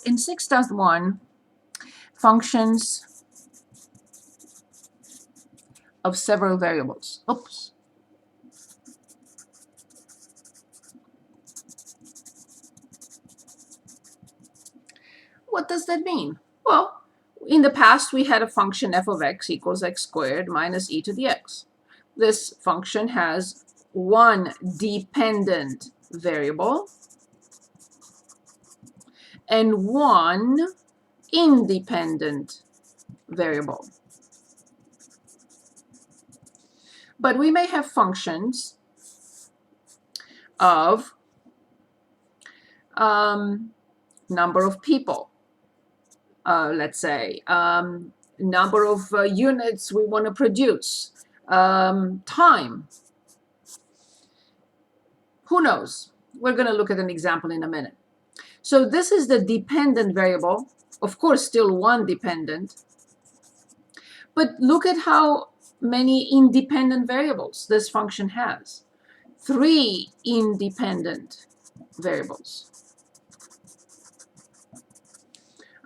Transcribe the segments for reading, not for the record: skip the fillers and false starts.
In 6.1, functions of several variables. Oops. What does that mean? Well, in the past, we had a function f of x equals x squared minus e to the x. This function has one dependent variable and one independent variable. But we may have functions of number of people, let's say, number of units we want to produce, time. Who knows? We're going to look at an example in a minute. So this is the dependent variable. Of course, still one dependent. But look at how many independent variables this function has. 3 independent variables.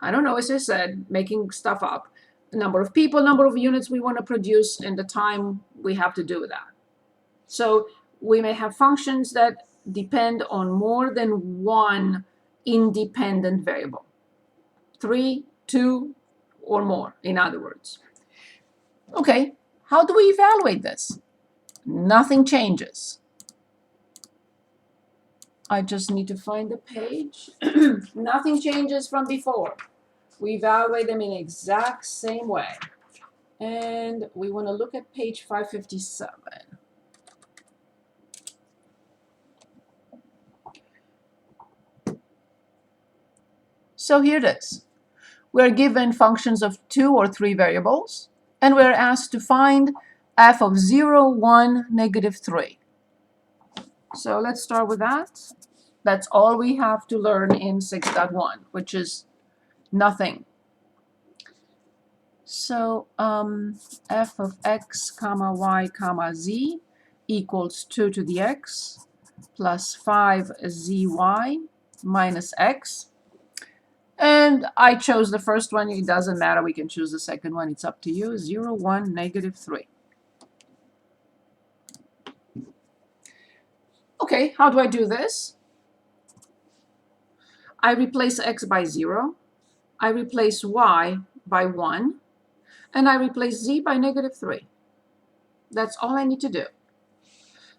I don't know, as I said, making stuff up. The number of people, number of units we want to produce, and the time we have to do that. So we may have functions that depend on more than one independent variable. 3, 2, or more, in other words. Okay, how do we evaluate this? Nothing changes. I just need to find the page. Nothing changes from before. We evaluate them in the exact same way. And we want to look at page 557. So here it is. We're given functions of 2 or 3 variables, and we're asked to find f of 0, 1, negative 3. So let's start with that. That's all we have to learn in 6.1, which is nothing. So f of x comma y comma z equals 2 to the x plus 5zy minus x. And I chose the first one. It doesn't matter. We can choose the second one. It's up to you. 0, 1, negative 3. Okay, how do I do this? I replace x by 0. I replace y by 1. And I replace z by negative 3. That's all I need to do.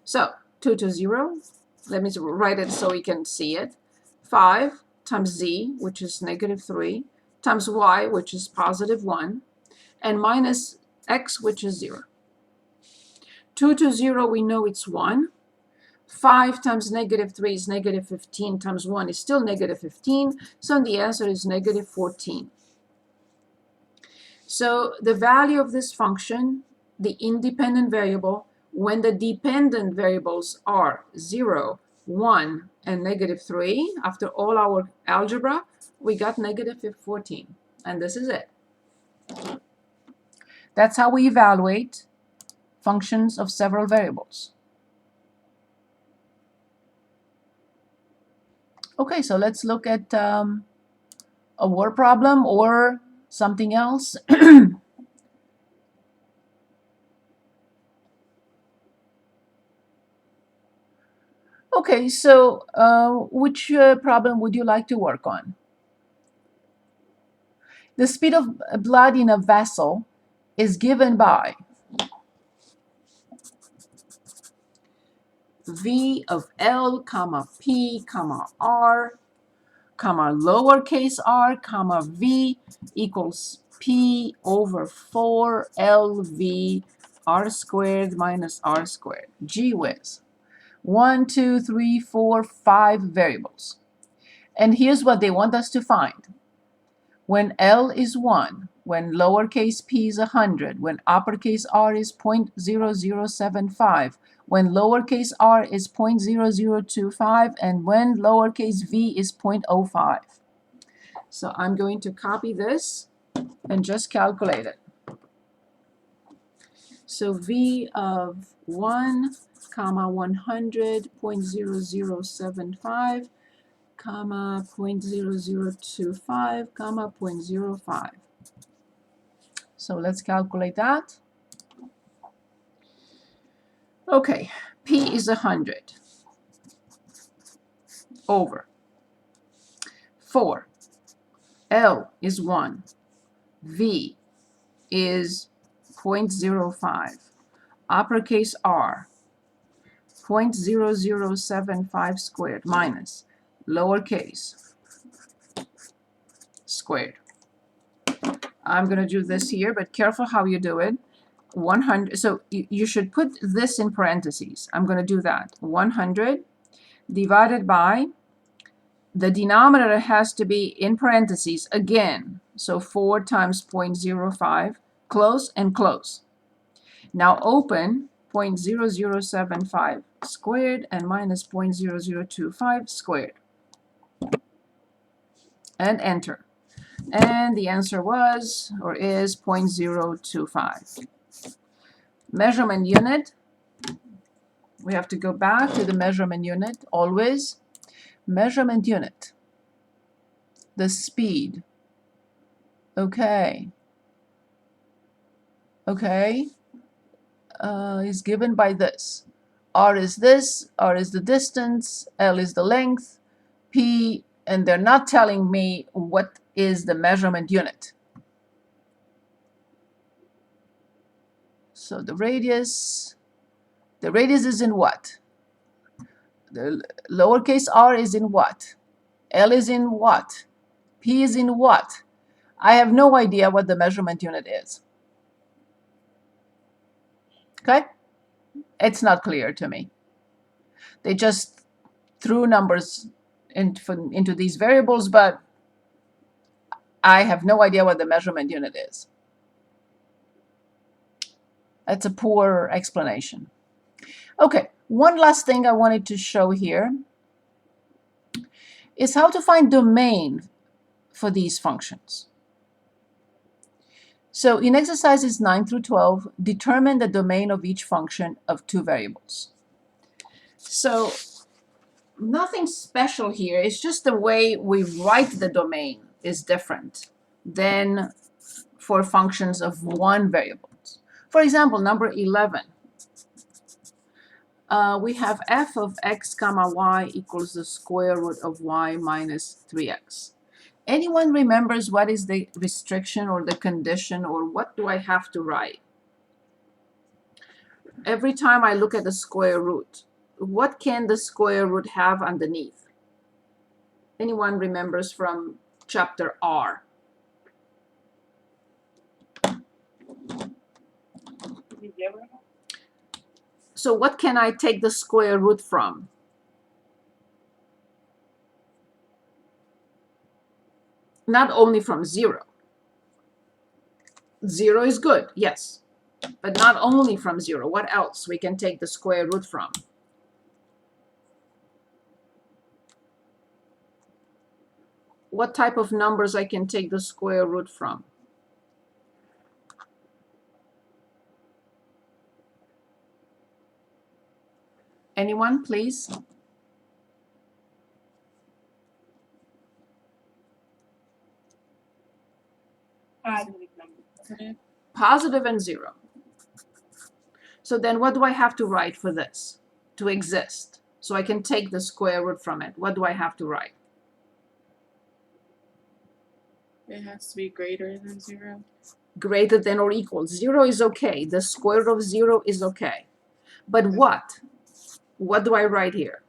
So 2 to 0. Let me write it so we can see it. 5 times z, which is negative 3, times y, which is positive 1, and minus x, which is 0. 2 to 0, we know it's 1. 5 times negative 3 is negative 15, times 1 is still negative 15, so the answer is negative 14. So the value of this function, the independent variable, when the dependent variables are 0, 1, and negative 3, after all our algebra, we got negative 14. And this is it. That's how we evaluate functions of several variables. Okay, so let's look at a word problem or something else. Okay, so which problem would you like to work on? The speed of blood in a vessel is given by V of L, comma P, comma R, comma lowercase r, comma V equals P over 4 LV R squared minus R squared. Gee whiz. 1, 2, 3, 4, 5 variables. And here's what they want us to find. When L is 1, when lowercase p is 100, when uppercase r is 0.0075, when lowercase r is 0.0025, and when lowercase v is 0.05. So I'm going to copy this and just calculate it. So v of 1, comma 100, 0.0075, comma 0.0025, comma 0.05. So let's calculate that. Okay, P is 100 over 4. L is 1. V is 0.05. Uppercase R, 0.0075 squared minus lowercase squared. I'm going to do this here, but careful how you do it. 100, so you should put this in parentheses. I'm going to do that. 100 divided by, the denominator has to be in parentheses again. So 4 times 0.05, close and close. Now open 0.0075 squared and minus 0.0025 squared. And enter. And the answer was, or is, 0.025. Measurement unit. We have to go back to the measurement unit always. Measurement unit. The speed. Okay. Okay. Is given by this. R is this, R is the distance, L is the length, P, and they're not telling me what is the measurement unit. So the radius is in what? The lowercase r is in what? L is in what? P is in what? I have no idea what the measurement unit is. Okay? It's not clear to me. They just threw numbers into these variables, but I have no idea what the measurement unit is. That's a poor explanation. Okay, one last thing I wanted to show here is how to find domain for these functions. So in exercises 9 through 12, determine the domain of each function of 2 variables. So nothing special here. It's just the way we write the domain is different than for functions of 1 variable. For example, number 11. We have f of x comma y equals the square root of y minus 3x. Anyone remembers what is the restriction or the condition, or what do I have to write? Every time I look at the square root, what can the square root have underneath? Anyone remembers from chapter R? So what can I take the square root from? Not only from 0. 0 is good, yes. But not only from 0. What else we can take the square root from? What type of numbers I can take the square root from? Anyone, please? Positive and 0. So then what do I have to write for this to exist? So I can take the square root from it. What do I have to write? It has to be greater than 0. Greater than or equal. 0 is okay. The square root of 0 is okay. But what? What do I write here?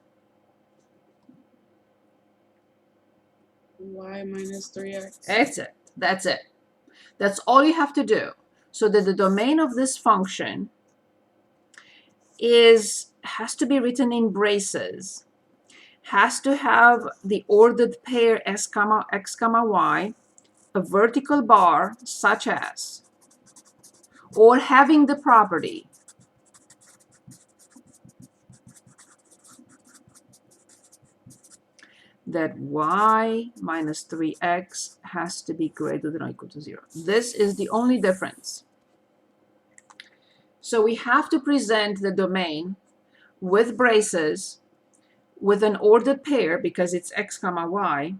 Y minus 3x. That's it. That's it. That's all you have to do. So that the domain of this function has to be written in braces, has to have the ordered pair s comma x comma y, a vertical bar such as, or having the property that y minus 3x has to be greater than or equal to 0. This is the only difference. So we have to present the domain with braces with an ordered pair, because it's x comma y,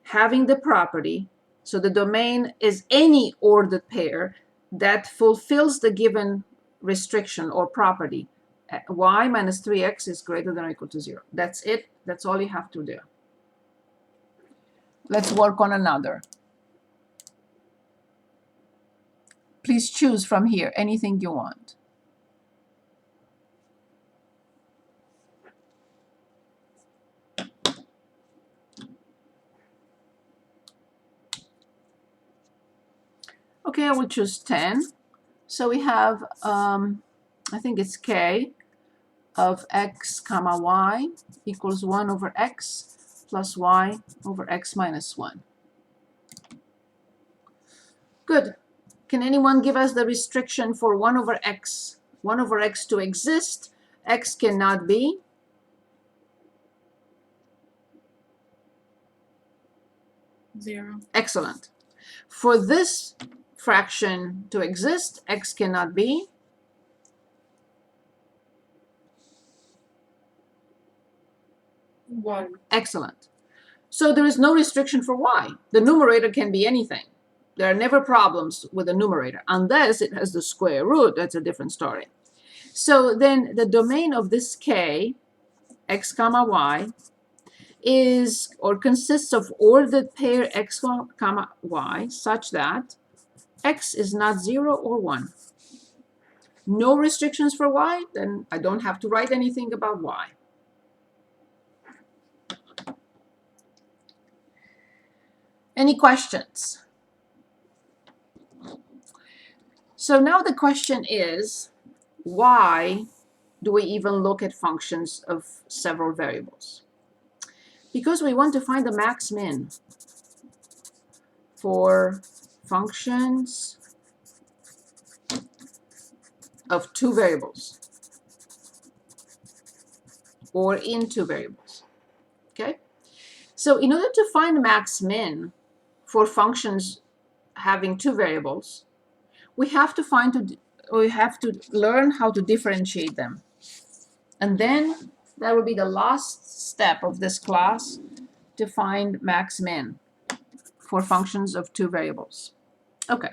having the property, so the domain is any ordered pair that fulfills the given restriction or property, y minus 3x is greater than or equal to 0. That's it. That's all you have to do. Let's work on another. Please choose from here anything you want. Okay, I will choose 10. So we have, I think it's k of x comma y equals 1 over x plus y over x minus 1. Good. Can anyone give us the restriction for 1 over x? 1 over x to exist, x cannot be 0. Excellent. For this fraction to exist, x cannot be 1. Excellent. So there is no restriction for y. The numerator can be anything. There are never problems with the numerator, unless it has the square root. That's a different story. So then the domain of this k, x comma y, is or consists of ordered pair x comma y such that x is not 0 or 1. No restrictions for y, then I don't have to write anything about y. Any questions? So now the question is, why do we even look at functions of several variables? Because we want to find the max min for functions of two variables or in two variables. Okay? So in order to find max min for functions having two variables, we have to learn how to differentiate them. And then that will be the last step of this class, to find max min for functions of two variables. Okay.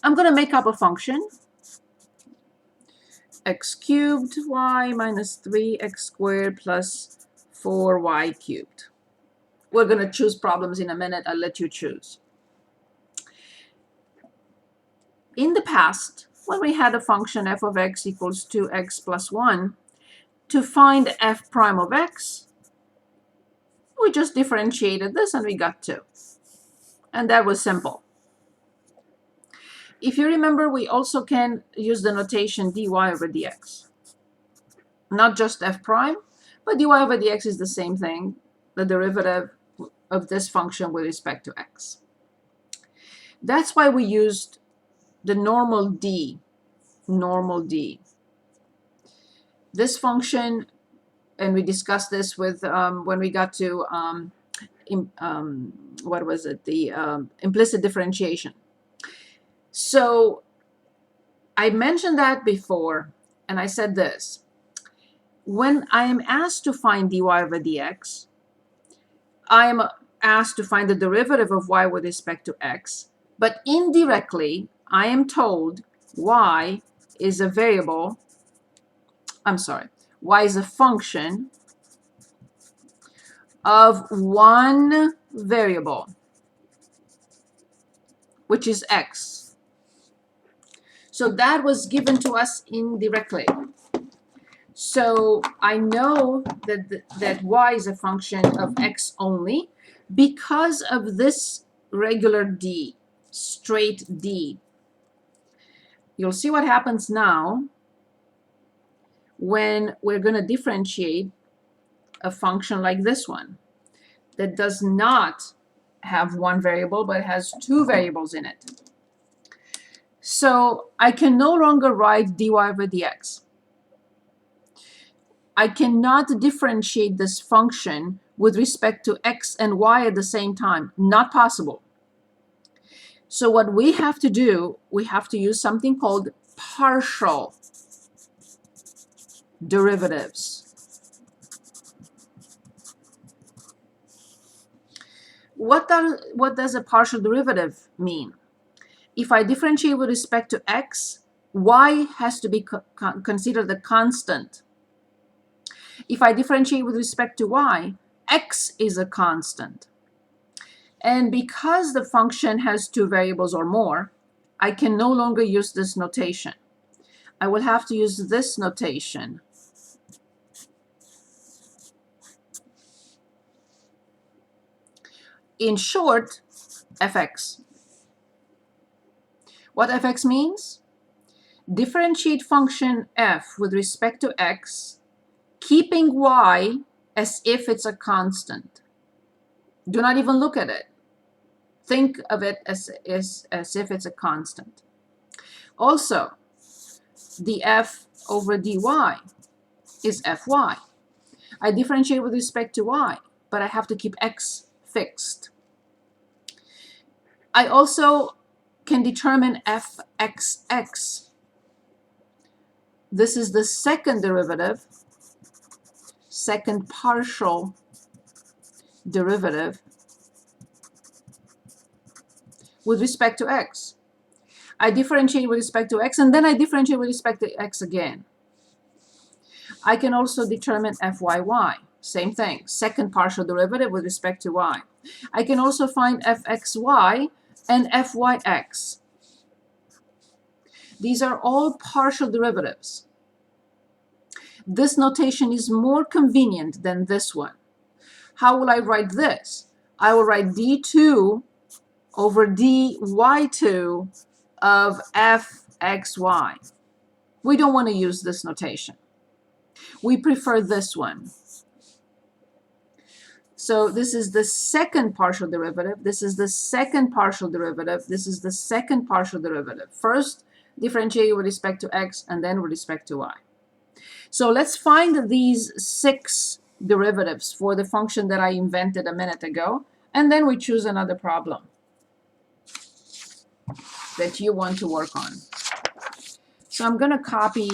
I'm going to make up a function, x cubed y minus 3x squared plus 4y cubed. We're going to choose problems in a minute. I'll let you choose. In the past, when we had a function f of x equals 2x plus 1, to find f prime of x, we just differentiated this and we got 2. And that was simple. If you remember, we also can use the notation dy over dx. Not just f prime, but dy over dx is the same thing, the derivative of this function with respect to x. That's why we used the normal d. This function, and we discussed this with when we got to what was it, the implicit differentiation. So I mentioned that before, and I said this: when I am asked to find dy over dx, I am asked to find the derivative of y with respect to x, but indirectly I am told y is a variable, y is a function of one variable, which is x. So that was given to us indirectly. So I know that y is a function of x only because of this regular d, straight d. You'll see what happens now when we're going to differentiate a function like this one that does not have one variable but has two variables in it. So I can no longer write dy over dx. I cannot differentiate this function with respect to x and y at the same time. Not possible. So what we have to do, we have to use something called partial derivatives. What does a partial derivative mean? If I differentiate with respect to x, y has to be considered a constant. If I differentiate with respect to y, x is a constant. And because the function has two variables or more, I can no longer use this notation. I will have to use this notation. In short, fx. What fx means? Differentiate function f with respect to x, keeping y as if it's a constant. Do not even look at it. Think of it as if it's a constant. Also, df over dy is fy. I differentiate with respect to y, but I have to keep x fixed. I also can determine fxx. This is the second derivative, second partial derivative with respect to x. I differentiate with respect to x, and then I differentiate with respect to x again. I can also determine fyy. Same thing, second partial derivative with respect to y. I can also find fxy and fyx. These are all partial derivatives. This notation is more convenient than this one. How will I write this? I will write d2 over dy2 of fxy. We don't want to use this notation. We prefer this one. So this is the second partial derivative. This is the second partial derivative. This is the second partial derivative. First, differentiate with respect to x, and then with respect to y. So let's find these 6 derivatives for the function that I invented a minute ago, and then we choose another problem that you want to work on. So I'm going to copy,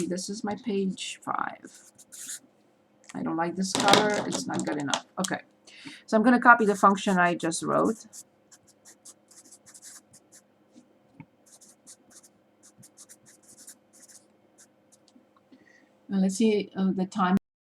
this is my page 5. I don't like this color, it's not good enough. Okay, so I'm going to copy the function I just wrote. And let's see the time.